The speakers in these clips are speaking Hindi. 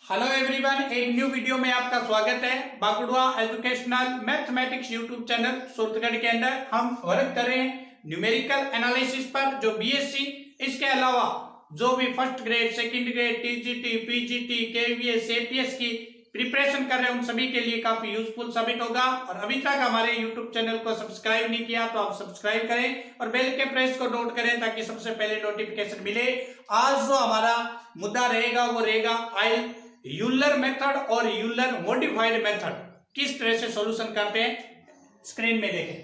हेलो एवरीवन, एक न्यू वीडियो में आपका स्वागत है। Baguarwa educational mathematics YouTube channel Suratgarh के अंदर हम वर्क कर रहे हैं न्यूमेरिकल एनालिसिस पर, जो बीएससी, इसके अलावा जो भी first grade, second grade, TGT, PGT, KVS, APS की प्रिपरेशन कर रहे हैं, उन सभी के लिए काफी यूजफुल साबित होगा। और अभी तक हमारे यूट्यूब चैनल को सब्सक्राइब नहीं किया तो आप सब्सक्राइब करें और बेल के प्रेस को नोट करें ताकि सबसे पहले नोटिफिकेशन मिले। आज जो हमारा मुद्दा रहेगा वो रहेगा यूलर मेथड और यूलर मॉडिफाइड मेथड किस तरह से सॉल्यूशन करते हैं। स्क्रीन में देखें।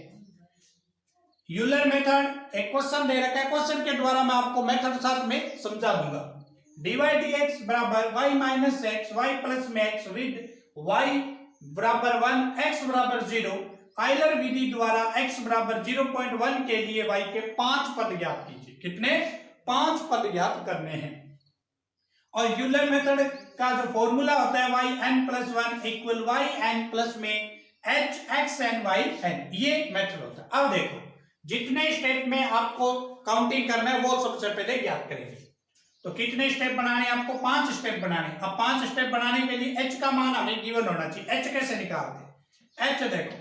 यूलर मेथड एक क्वेश्चन दे रखा है, क्वेश्चन के द्वारा मैं आपको मेथड साथ में समझा दूंगा। dy dx बराबर y minus x y plus में एक्स विद y बराबर 1 x बराबर 0। आयलर विधि द्वारा x बराबर 0.1 के लिए y के 5 पद ज्ञात कीजिए। कितने? 5 पद ज्ञात करने हैं। और यूलर मेथड का जो फॉर्मूला होता है yn plus 1 equal yn plus में h x n y n, ये मेथड होता है। अब देखो, जितने स्टेप में आपको काउंटिंग करना है वो सबसे पहले ज्ञात करेंगे। तो कितने स्टेप बनाने? आपको 5 स्टेप बनाने। अब 5 स्टेप बनाने के लिए h का मान हमें गिवन होना चाहिए। h कैसे निकालते हैं? h देखो,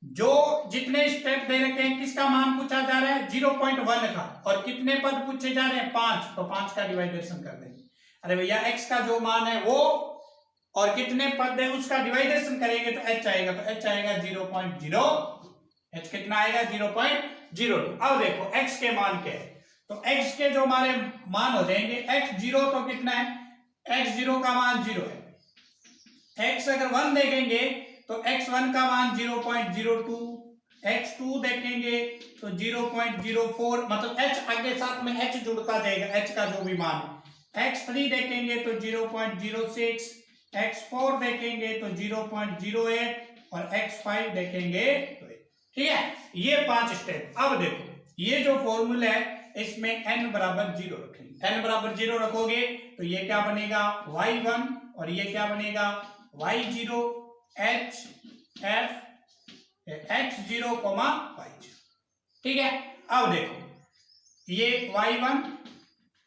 जो जितने स्टेप दे रखे हैं किसका मान पूछा जा रहा है? 0.1 का। और कितने पद पूछे जा रहे हैं? 5। तो 5 का डिवाइडेशन कर देंगे। अरे भैया, x का जो मान है वो और कितने पद है उसका डिवाइडेशन करेंगे तो h आएगा। तो h आएगा 0.0। h कितना आएगा? 0.02। अब देखो x के मान क्या है। तो x के जो हमारे मान हो जाएंगे, x0 तो कितना है? x0 का मान 0 है। x अगर 1 देखेंगे तो x1 का मान 0.02, x2 देखेंगे तो 0.04, मतलब h आगे साथ में h जुड़ता जाएगा, h का जो भी मान है। x3 देखेंगे तो 0.06, x4 देखेंगे तो 0.08 और x5 देखेंगे तो, ठीक है, ये 5 स्टेप। अब देखो, ये जो फॉर्मूला है इसमें n बराबर 0 रखेंगे। n बराबर 0 रखोगे तो ये क्या बनेगा? y1 और ये क्या बनेगा? y0 h f x0, y0। ठीक है। अब देखो, ये y1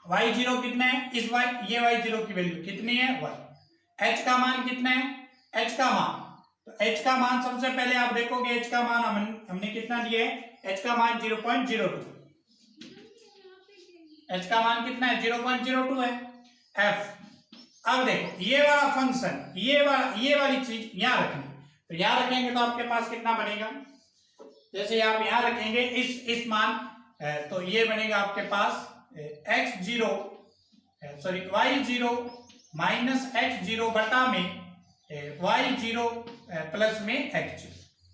y0 कितना है? इस ये y0 की वैल्यू कितनी है? 1। h का मान कितना है? h का मान, तो h का मान सबसे पहले आप देखोगे, h का मान हमने कितना दिया है? h का मान 0.02। h का मान कितना है? 0.02 है। f, अब देखो, ये वाला फंक्शन, ये वाली चीज यहां रखनी। तो यहां रखेंगे तो आपके पास कितना बनेगा? जैसे आप यहां रखेंगे इस मान, तो ये बनेगा आपके पास x0 sorry y0 minus x0 बटा में y0 प्लस में x0।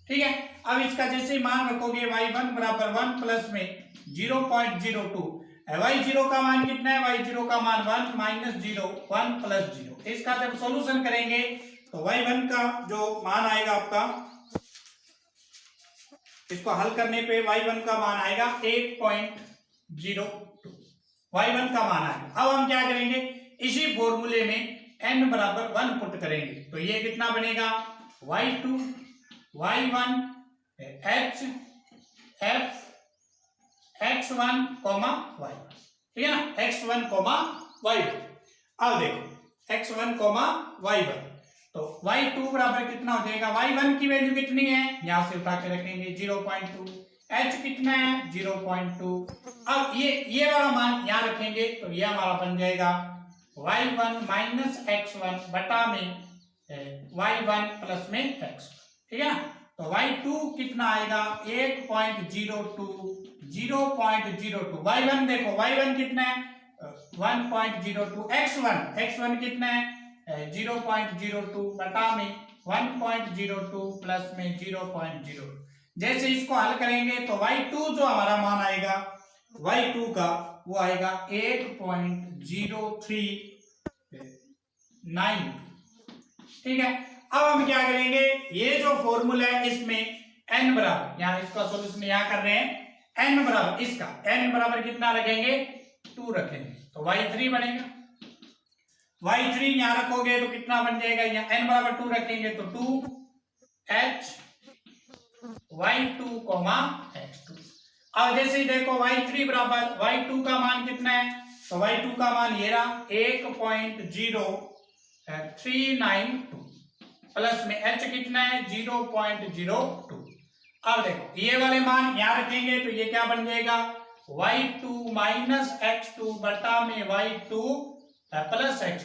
ठीक है। अब इसका जैसे मान रखोगे y1 बराबर 1 प्लस में 0.02, y0 का मान कितना है? y0 का मान 1 माइनस 0, 1 प्लस 0। इसका जब सॉल्यूशन करेंगे तो y1 का जो मान आएगा आपका, इसको हल करने पे y1 का मान आएगा 8.02, y1 का मान आएगा। अब हम क्या करेंगे? इसी फॉर्मूले में n बराबर 1 पुट करेंगे तो ये कितना बनेगा? y2 y1 h f x1 y1। ठीक है ना? x1 y1। अब देखो, x1 y1, तो y2 बराबर कितना हो जाएगा? y1 की वैल्यू कितनी है? यहां से उठा के रखेंगे 0.2। h कितना है? 0.2। अब ये वाला मान यहां रखेंगे तो ये हमारा बन जाएगा y1 माइनस x1 बटा में y1 प्लस में x। ठीक है ना? तो y2 कितना आएगा? 8.02, 0.02। y1 देखो, y1 कितना है? 1.02। x1 कितना है? 0.02 बटा में 1.02 प्लस में 0.0। जैसे इसको हल करेंगे तो y2 जो हमारा मान आएगा, y2 का वो आएगा 8.0392। ठीक है। अब हम क्या करेंगे? ये जो फॉर्मूला है इसमें n बराबर, यहां इसका सॉल्यूशन यहां कर रहे हैं, n बराबर इसका n बराबर कितना रखेंगे? 2 रखेंगे तो y3 बनेगा। y3 यहां रखोगे तो कितना बन जाएगा? यहां n बराबर 2 रखेंगे तो 2h y2 x2। अब जैसे ही देखो, y3 बराबर y2 का मान कितना है? तो y2 का मान ये रहा 1.0 392 प्लस में h कितना है 0.02। अब देखो ये वाले मान यहाँ रखेंगे तो ये क्या बन जाएगा y2 माइनस x2 बटा में y2 प्लस x2।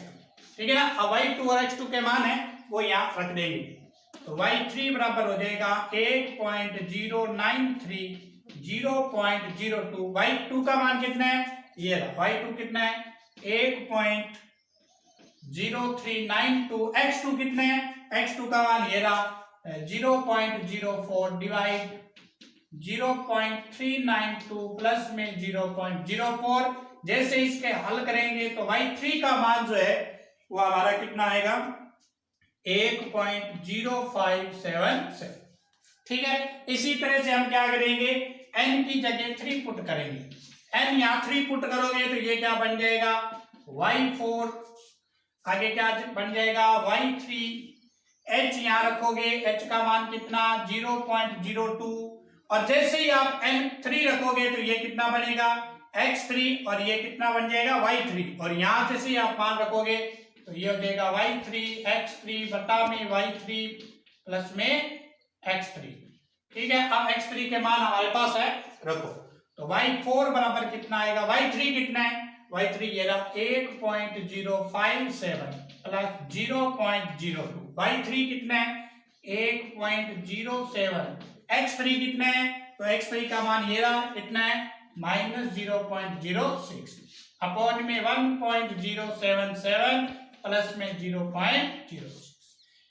ठीक है ना। अब y2 और x2 के मान है वो यहाँ रख देंगे तो y3 बराबर हो जाएगा 8.093 0.02। y2 का मान कितना है ये रहा y2 कितना है 8.0392। x2 कितना है x2 का मान ये रहा 0.04 डिवाइड 0.392 प्लस में 0.04। जैसे इसके हल करेंगे तो y3 का मान जो है वो हमारा कितना आएगा 1.0577। ठीक है। इसी तरह से हम क्या करेंगे n की जगह 3 पुट करेंगे। n यहाँ 3 पुट करोगे तो ये क्या बन जाएगा y4, आगे क्या बन जाएगा y3, h यहाँ रखोगे h का मान कितना 0.02 और जैसे ही आप n3 रखोगे तो ये कितना बनेगा x3 और ये कितना बन जाएगा y3 और यहाँ जैसे ही आप मान रखोगे तो ये हो जाएगा y3 x3 बटा में y3 प्लस में x3। ठीक है। अब x3 के मान हमारे पास है रखो तो y4 बराबर कितना आएगा y3 कितना है y3 ये रहा 8.057 प्लस 0.02। y3 कितना है 8.07। x3 कितना है तो x3 का मान ये रहा कितना है -0.06 अपॉन में 1.077 प्लस में 0.06।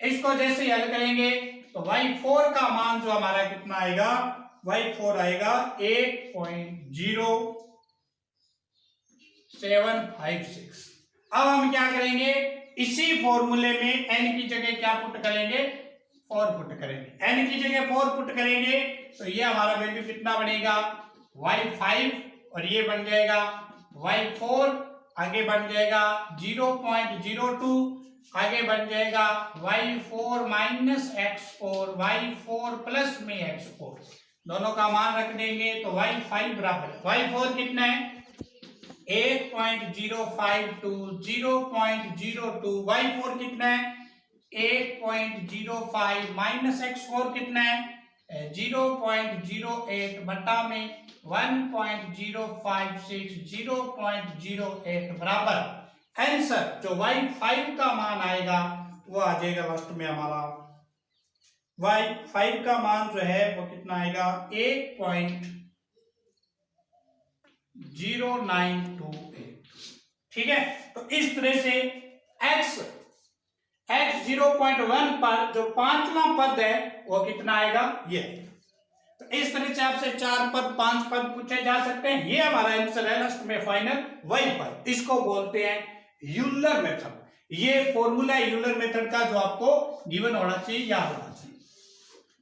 इसको जैसे हल करेंगे तो y4 का मान जो हमारा कितना आएगा y4 आएगा 8.0756। अब हम क्या करेंगे इसी फॉर्मूले में n की जगह क्या पुट करेंगे 4 पुट करेंगे। n की जगह 4 पुट करेंगे तो ये हमारा वैल्यू कितना बनेगा y5 और ये बन जाएगा y4, आगे बन जाएगा 0.02, आगे बन जाएगा y4 minus x4 y4 plus में x4 दोनों का मान रख देंगे तो y5 बराबर y4 कितना है 8.052 0.02 y4 कितना है 8.05 माइनस x4 कितना है 0.08 बटा में 1.056 0.08 बराबर आंसर जो y5 का मान आएगा वो आ जाएगा लास्ट में हमारा y5 का मान जो है वो कितना आएगा 8.0928। ठीक है। तो इस तरह से x 0.1 पर जो 5वां पद है वो कितना आएगा ये। तो इस तरह से आपसे 4 पद 5 पद पूछे जा सकते हैं। ये हमारा आंसर है लास्ट में फाइनल y5। इसको बोलते हैं यूलर मेथड। ये फॉर्मूला है यूलर मेथड का जो आपको गिवन होना चाहिए याद होना चाहिए।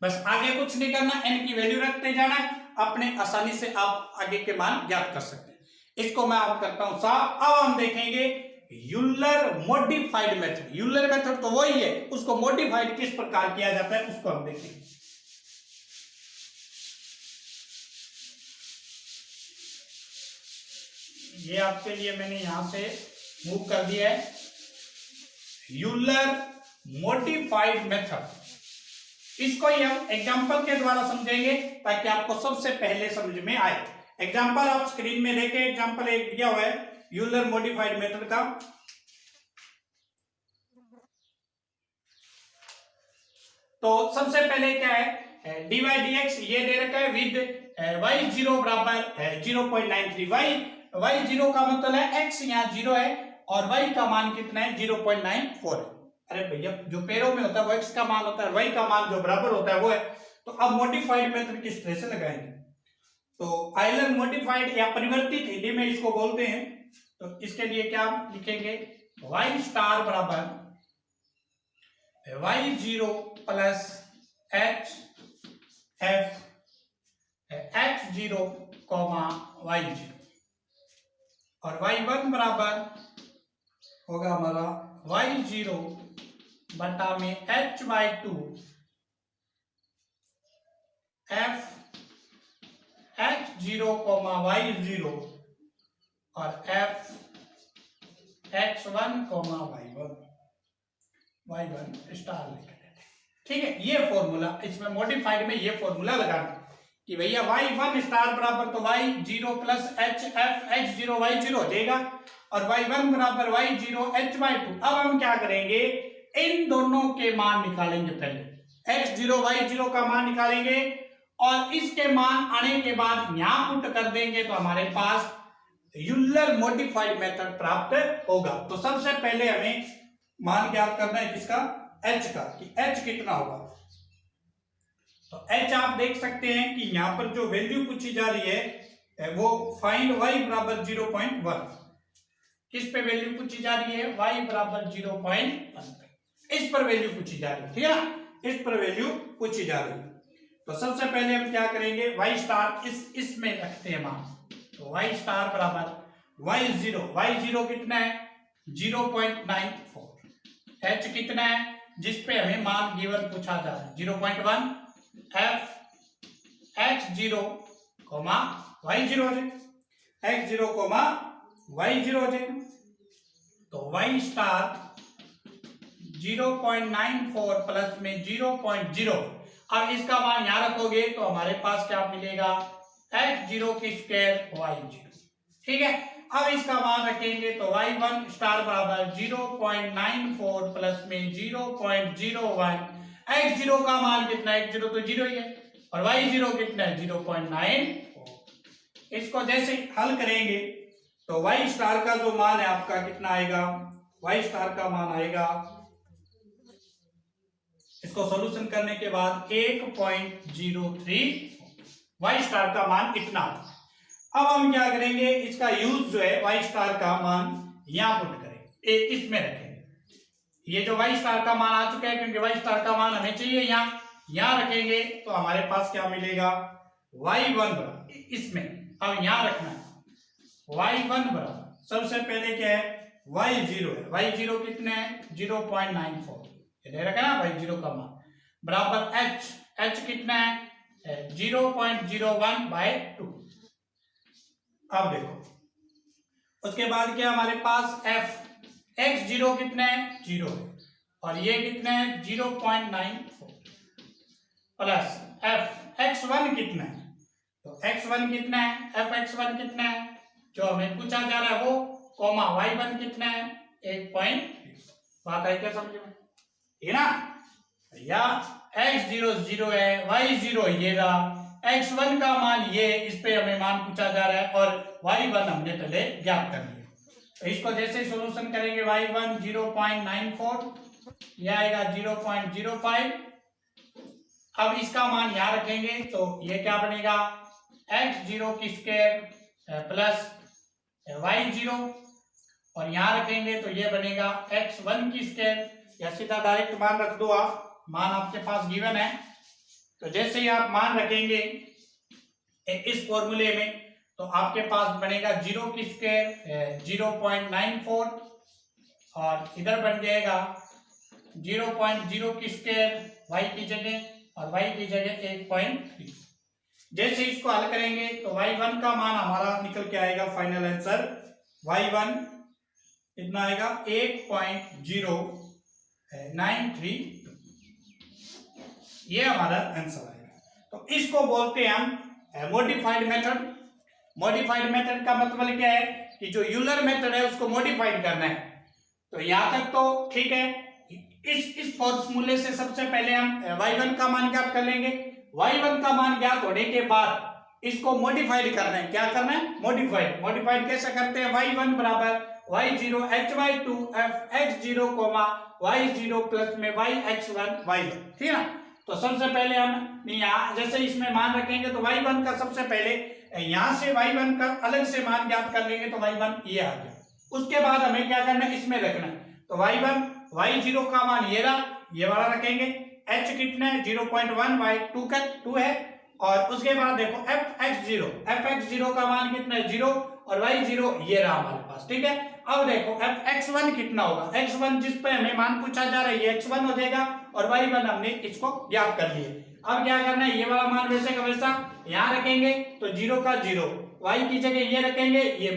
बस आगे कुछ नहीं करना n की वैल्यू रखते जाना अपने आसानी से आप आगे के मान ज्ञात कर सकते हैं। इसको मैं आप करता हूं साफ। अब हम देखेंगे Euler modified method. Euler method तो वही है उसको मॉडिफाइड किस प्रकार किया जाता है उसको हम देखेंगे। ये आपके लिए मैंने यहां से मूव कर दिया है यूलर मॉडिफाइड मेथड। इसको ही हम एग्जांपल के द्वारा समझेंगे ताकि आपको सबसे पहले समझ में आए। एग्जांपल आप स्क्रीन में देखें। एग्जांपल एक दिया हुआ है यूलर मॉडिफाइड मेथड का। तो सबसे पहले क्या है dy dx ये दे रखा है विद y0 बराबर 0.93। y0 का मतलब है x यहाँ 0 है और y का मान कितना है 0.94 है। अरे भैया जो पेरों में होता है वो x का मान होता है, y का मान जो बराबर होता है वो है। तो अब मॉडिफाइड मेथड किस तरह से लगाएंगे तो आइलर मॉडिफाइड या परिवर्तित हिंदी में इसको बोलते हैं। तो इसके लिए क्या लिखेंगे y स्टार बराबर y0 plus h f x0 y0 और y1 बराबर होगा हमारा y0 बटा में h/2 f x0 y0 और f x1 y1। y1 star लिख देते हैं। ठीक है, ये फॉर्मूला इसमें मॉडिफाइड में ये फॉर्मूला लगाना कि भैया y1 स्टार बराबर तो y0 plus H F x0 y0 हो जाएगा और y1 बराबर y0 h/2। अब हम क्या करेंगे, इन दोनों के मान निकालेंगे। पहले x0 y0 का मान निकालेंगे और इसके मान आने के बाद यहां पुट कर देंगे तो हमारे पास यूलर मॉडिफाइड मेथड प्राप्त होगा। तो सबसे पहले हमें मान ज्ञात करना है किसका, h का, कि h कितना होगा। तो h आप देख सकते हैं कि यहां पर जो वैल्यू पूछी जा रही है वो फाइंड y बराबर 0.1। किस पे वैल्यू पूछी जा रही है, y बराबर 0.1 पे, इस पर वैल्यू पूछी जा रही है। ठीक है ना, इस पर वैल्यू पूछी जा रही है। तो सबसे पहले हम क्या करेंगे, y स्टार इसमें रखते हैं मान। तो y स्टार बराबर y0 कितना है 0.94, h कितना है जिसपे हमें मान गिवन पूछा जा रहा है 0.1, f x0 y0 हो जाएगा, x0 y0 हो जाएगा। तो y स्टार 0.94 प्लस में 0.0, अब इसका मान यहां रखोगे तो हमारे पास क्या मिलेगा, x0 की स्क्वायर y0। ठीक है, अब इसका मान रखेंगे तो y1 स्टार बराबर 0.94 प्लस में 0.01, x0 का मान कितना है, x0 तो 0 ही है और y0 कितना है 0.94। इसको जैसे हल करेंगे तो y स्टार का जो मान है आपका कितना आएगा, y स्टार का मान आएगा, इसको सॉल्यूशन करने के बाद 1.03, y स्टार का मान इतना। अब हम क्या करेंगे, इसका यूज जो है y स्टार का मान यहां पुट करेंगे, इसमें रखेंगे। ये जो y स्टार का मान आ चुका है क्योंकि y स्टार का मान हमें चाहिए यहां रखेंगे तो हमारे पास क्या मिलेगा, y1 बराबर, इसमें अब यहां रखना है y1 बराबर, सबसे पहले क्या है y0 है, y0 कितने है 0.94, ये रखा ना y0 का मान बराबर h कितना है 0.01/2। अब देखो उसके बाद क्या हमारे पास f x0 कितना है 0 है और ये कितना है 0.94 प्लस f x1 कितना है, तो x1 कितना है, f x1 कितना है जो हमें पूछा जा रहा है वो, कॉमा y1 कितना है 1.3। बात है क्या समझ में, ये ना, या x0 0 है, y0 ये रहा, x1 का मान ये, इस पे हमें मान पूछा जा रहा है और y1 हमने पहले ज्ञात कर लिया। तो इसको जैसे सॉल्यूशन करेंगे y1 0.94, ये आएगा 0.05। अब इसका मान यहां रखेंगे तो ये क्या बनेगा, x0 की स्क्वायर प्लस y0 और यहां रखेंगे तो ये बनेगा x1 की स्क्वायर, या सीधा डायरेक्ट मान रख दो आप, मान आपके पास गिवन है। तो जैसे ही आप मान रखेंगे इस फॉर्मूले में तो आपके पास बनेगा 0 की स्क्वायर 0.94 और इधर बन जाएगा 0.0 की स्क्वायर y की जगह और y की जगह 1.3। जैसे इसको हल करेंगे तो y1 का मान हमारा निकल के आएगा, फाइनल आंसर y1 कितना आएगा 1.093, ये हमारा आंसर आएगा। तो इसको बोलते हैं हम मॉडिफाइड मेथड। मॉडिफाइड मेथड का मतलब क्या है कि जो यूलर मेथड है उसको मॉडिफाइड करना है। तो यहां तक तो ठीक है, इस फॉर्मूले से सबसे पहले हम y1 का मान ज्ञात कर लेंगे। y1 का मान ज्ञात होने के बाद इसको मॉडिफाइड करना है। क्या करना है, मॉडिफाइड कैसे करते हैं, y1 बराबर y0 h/2 f x0 y0 plus में y x1 y1। ठीक है ना, तो सबसे पहले हम यहाँ जैसे इसमें मान रखेंगे तो y1 का सबसे पहले यहां से y1 का अलग से मान ज्ञात कर लेंगे तो y1 ये आ गया। उसके बाद हमें क्या करना है, इसमें रखना है। तो y1 y0 का मान ये रहा, ये वाला रखेंगे, h कितना है 0.1/2 का 2 है और उसके बाद देखो f x0 का मान कितना है 0 और y0 ये रहा हमारे पास। ठीक है, अब देखो f x1 कितना होगा, x1 जिस पे हमें मान पूछा जा रहा है ये x1 हो जाएगा और y1 हमने इसको ज्ञात कर लिए। अब क्या करना है, ये वाला मान वैसे का वैसा यहाँ रखेंगे तो 0 का 0, y की जगह ये रखेंगे, ये